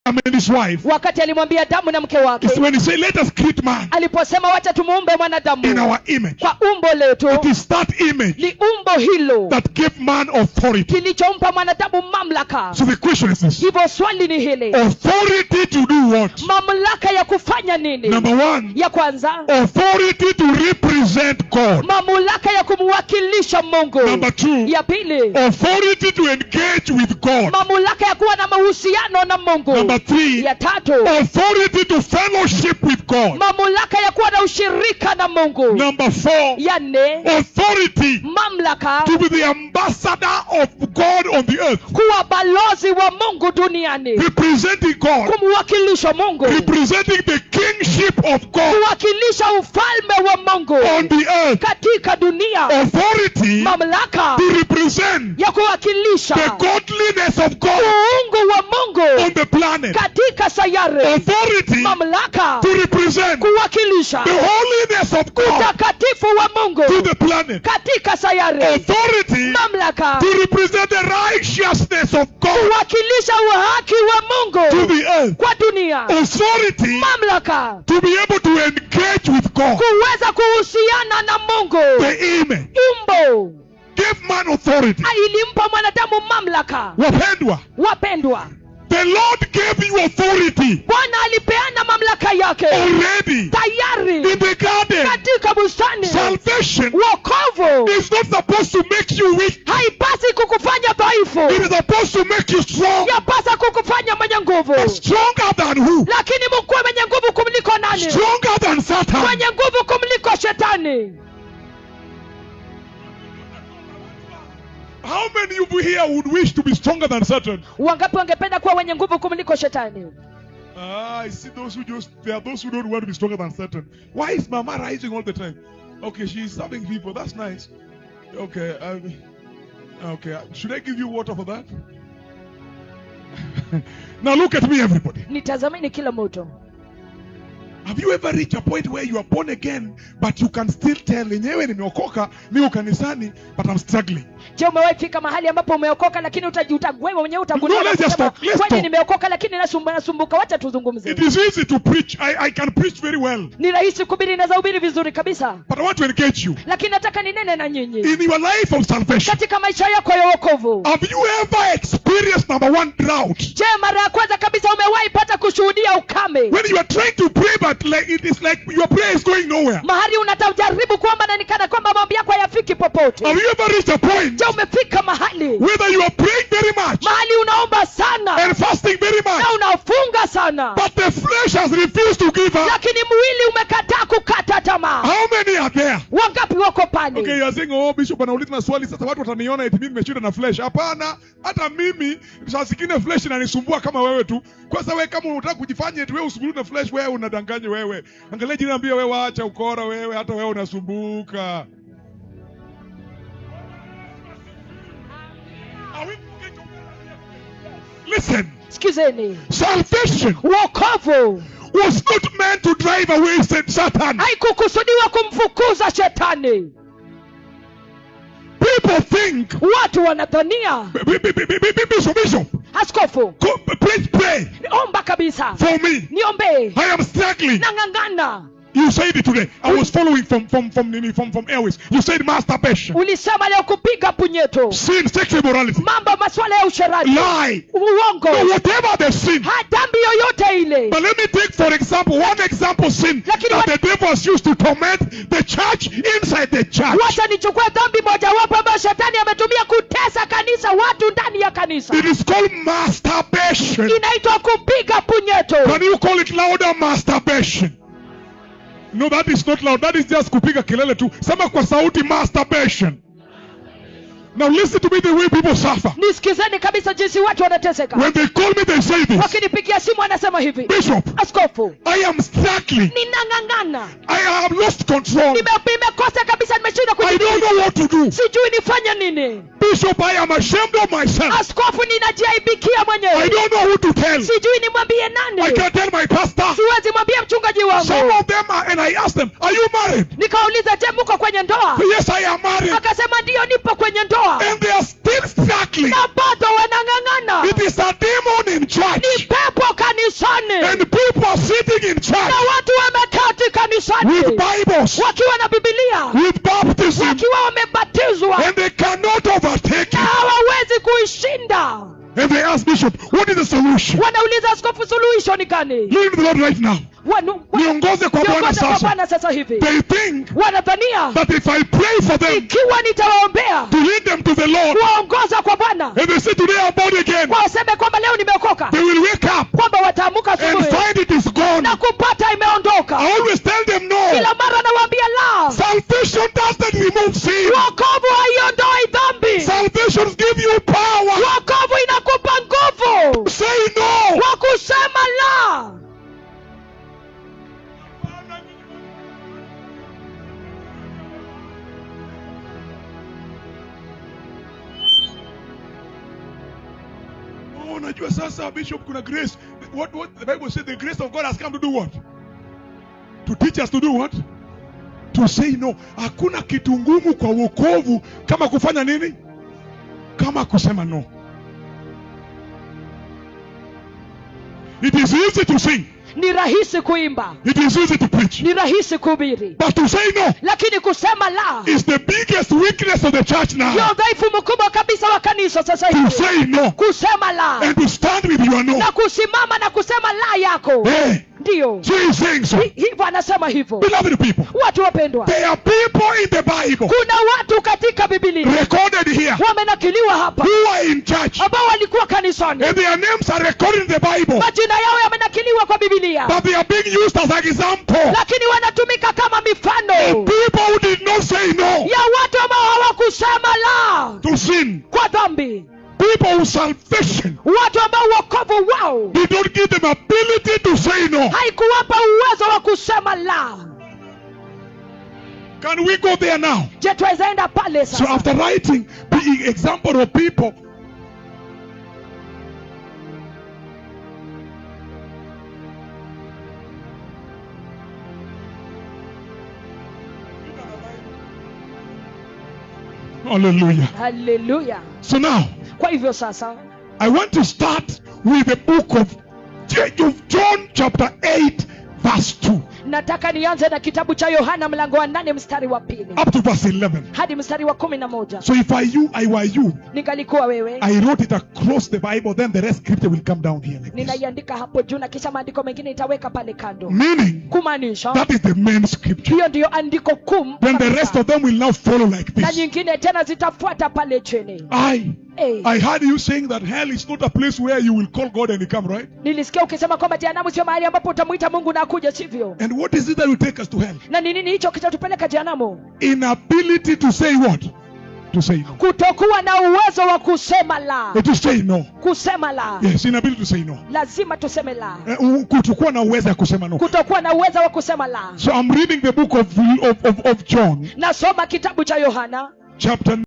and his wife, wakati alimwambia Adamu na mke wake, is when he said, let us create man aliposema wacha tumuumbe mwanadamu in our image. kwa umbo letu, It is that image ni umbo hilo that gave man authority. kilichompa mwanadamu mamlaka. So the question is this: Hivyo swali ni hili, authority to do what? mamlaka ya kufanya nini? Number one, Ya kwanza, authority to represent God. mamlaka ya kumwakilisha Mungu. Number two, Ya pili, authority to engage with God. mamlaka ya kuwa na mahusiano na Mungu. Number three, Ya tatu, authority to fellowship with God. mamlaka ya kuwa na ushirika na Mungu. Number four, Ya nne, authority mamlaka to be the ambassador of God on the earth, kuwa balozi wa Mungu duniani, representing God, kumwakilisha Mungu, representing the kingship of God kuwakilisha ufalme wa Mungu on the earth. katika dunia. Authority Mamlaka to represent ya kuwakilisha the godliness of God uungu wa Mungu on the planet. katika sayari. Authority Mamlaka to represent kuwakilisha the holiness of God utakatifu wa Mungu to the planet. katika sayari. Authority Mamlaka to represent the righteousness of God kuwakilisha uhaki wa to Mungu the earth. kwa dunia. Authority Mamlaka to be able to engage with God. kuweza kuhusiana na Mungu. The image Umbo gave man authority. ilimpa mwanadamu mamlaka. Wapendwa, Wapendwa, the Lord gave you authority Bwana alipeana mamlaka yake already tayari in the garden. katika bustani. Salvation Wokovu is not supposed to make you weak. haipasi kukufanya It dhaifu, is supposed to make you strong. yapasa kukufanya mwenye nguvu. And stronger than who? Lakini mkuwe mwenye nguvu kumliko nani? Stronger than Satan. Mwenye nguvu kumliko shetani. How many of you here would wish to be stronger than Satan? Wangapi wangependa kuwa wenye nguvu kumliko shetani? I see those who there are those who don't want to be stronger than Satan. Why is Mama rising all the time? Okay, she's serving people. That's nice. Okay, okay. Should I give you water for that? Now look at me, everybody. Nitazameni kila mtu. Have you ever reached a point where you are born again, but you can still tell, enyewe nimeokoka, niko kanisani, but I'm struggling? Je, umewahi fika mahali ambapo umeokoka lakini utajuta wewe mwenyewe utagundua No, let's just talk. Let's kwani talk. nimeokoka lakini nasumbuka. Wacha tuzungumze. It is easy to preach. I can preach very well. Ni rahisi kuhubiri, naweza hubiri vizuri kabisa. But I want to engage you. Lakini nataka ninene na nyinyi. In your life of salvation, Katika maisha yako ya wokovu. have you ever experienced number one drought? Je, mara ya kwanza kabisa umewahi pata kushuhudia ukame? When you are trying to pray, but like it is like your prayer is going nowhere. Mahali unatajaribu kuomba na nikana kwamba maombi yako hayafiki popote. Have you ever reached a point Je, umefika mahali whether you are praying very much mahali unaomba sana and fasting very much, na unafunga sana, but the flesh has refused to give up? lakini mwili umekataa kukata tamaa? How many are there? Wangapi wako pale? Okay, you are saying, oh, Bishop anauliza swali sasa watu wataniona eti mimi nimeshinda na flesh. Hapana, hata mimi saa zingine flesh inanisumbua kama wewe tu. Kwa sababu wewe kama unataka kujifanya eti wewe usumbue na flesh, wewe unadanganya wewe. Angalia jina, niambia wewe acha ukora wewe, hata wewe unasumbuka. Listen, Sikizeni. salvation Wokovu was not meant to drive away Satan. haikukusudiwa kumfukuza shetani. People think, Watu wanadhania, Bishop, askofu, please pray omba kabisa, for me. niombee, I am struggling. nang'ang'ana. You said it today. I was following from Airways. You said masturbation, Ulisema leo kupiga punyeto, sin, sexual immorality, mambo maswala ya usherati, lie, uongo, no, whatever the sin. dhambi yoyote ile. But let me take, for example, one example sin Lakini that the devil has used to torment the church inside the church. Wacha nichukue dhambi mojawapo ambayo shetani ametumia kutesa kanisa, watu ndani ya kanisa. It is called masturbation. Inaitwa kupiga punyeto. Can you call it louder? Masturbation. No, that is not loud. That is just kupiga kelele tu. Sema kwa sauti, masturbation. Now listen to me the way people suffer. Nisikizeni kabisa jinsi watu wanateseka. When they call me, they say this. Wakinipigia simu wanasema hivi, Bishop, askofu, I am struggling. ninang'ang'ana, I have lost control. nimekosa kabisa, nimeshindwa I don't kujidhibiti. know what to do. Sijui nifanye nini. Bishop, I am ashamed of myself. Askofu, ninajiaibikia I mwenyewe. don't know who to tell. Sijui nimwambie I nani. can't tell my pastor. Siwezi mwambia mchungaji Some wangu. of them are, and I asked them, are you married? Nikauliza, je, mko kwenye ndoa? Yes, I am married. Akasema ndio, nipo kwenye ndoa. And they are still struggling. Na bado wanang'ang'ana. It is a demon in church. Ni pepo kanisani. sitting in church na watu wameketi kanisani with Bibles, wakiwa na Biblia, with baptism, wakiwa wamebatizwa and they cannot overtake na it. hawawezi kuishinda. And they ask Bishop, what is the solution? Wanauliza askofu, suluhisho ni gani? Lead the Lord right now. Niongoze kwa Bwana Niongoze kwa sasa. Bwana sasa hivi. They think Wanadhania that if I pray for them ikiwa nitawaombea to lead them to the Lord, kuwaongoza kwa Bwana, and they say today I'm born again, waseme kwamba leo nimeokoka, they will wake up kwamba wataamuka and asubuhi find it is gone. na kupata imeondoka. I always tell them no. Kila mara nawaambia la, Salvation doesn't remove sin. wokovu haiondoi dhambi. Salvation gives you power. Wokovu inakupa nguvu Say no. wa kusema la. Oh, najua sasa Bishop kuna grace. What the Bible says, the grace of God has come to do what? To teach us to do what? To say no. Hakuna kitu ngumu kwa wokovu kama kufanya nini? Kama kusema no. It is easy to sing. Ni rahisi kuimba, It is easy to preach. ni rahisi kuhubiri, But to say no lakini kusema la is the biggest weakness of the church ndio now. udhaifu mkubwa kabisa wa kanisa sasa To hivi. say no Kusema la and to stand with your no. na kusimama na kusema la yako. Hey, Ndio so he's saying so. hivyo anasema hivyo. Beloved people, Watu wapendwa, there are people in the Bible kuna watu katika Biblia recorded here wamenakiliwa hapa who are in church, ambao walikuwa kanisani, and their names are recorded in the Bible, majina yao yamenakiliwa kwa Biblia, but they are being used as an example. lakini wanatumika kama mifano People who did not say no ya watu ambao hawakusema la to sin. kwa dhambi, People whose salvation watu ambao wokovu wao did not give them ability to say no. haikuwapa uwezo wa kusema la. Can we go there now? Je, tuwezaenda pale So sasa? after writing the example of people Hallelujah. Haleluya. So now Kwa hivyo sasa I want to start with the book of John chapter 8 verse 2 nataka nianze na kitabu cha Yohana mlango wa 8 mstari wa 2 up to verse 11. hadi mstari wa 11. So if I were you, Ningalikuwa wewe, I wrote it across the Bible, then the rest scripture will come down here like this. ninaiandika hapo juu na kisha maandiko mengine itaweka pale kando. Meaning, Kumaanisha that is the main scripture. hiyo ndiyo andiko kuu, Then the rest of them will now follow like na this. nyingine tena zitafuata pale chini. I heard you saying that hell is not a place where you will call God and he come, right? Nilisikia ukisema kwamba jehanamu sio mahali ambapo utamuita Mungu na akuja, sivyo? And what is it that will take us to hell? Na ni nini hicho kitatupeleka jehanamu? Inability to say what? To say no. Kutokuwa na uwezo wa kusema la. To say no. Kusema la. Yes, inability to say no. Lazima tuseme la. Kutokuwa na uwezo wa kusema no. Kutokuwa na uwezo wa kusema la. So I'm reading the book of John. Nasoma kitabu cha Yohana Chapter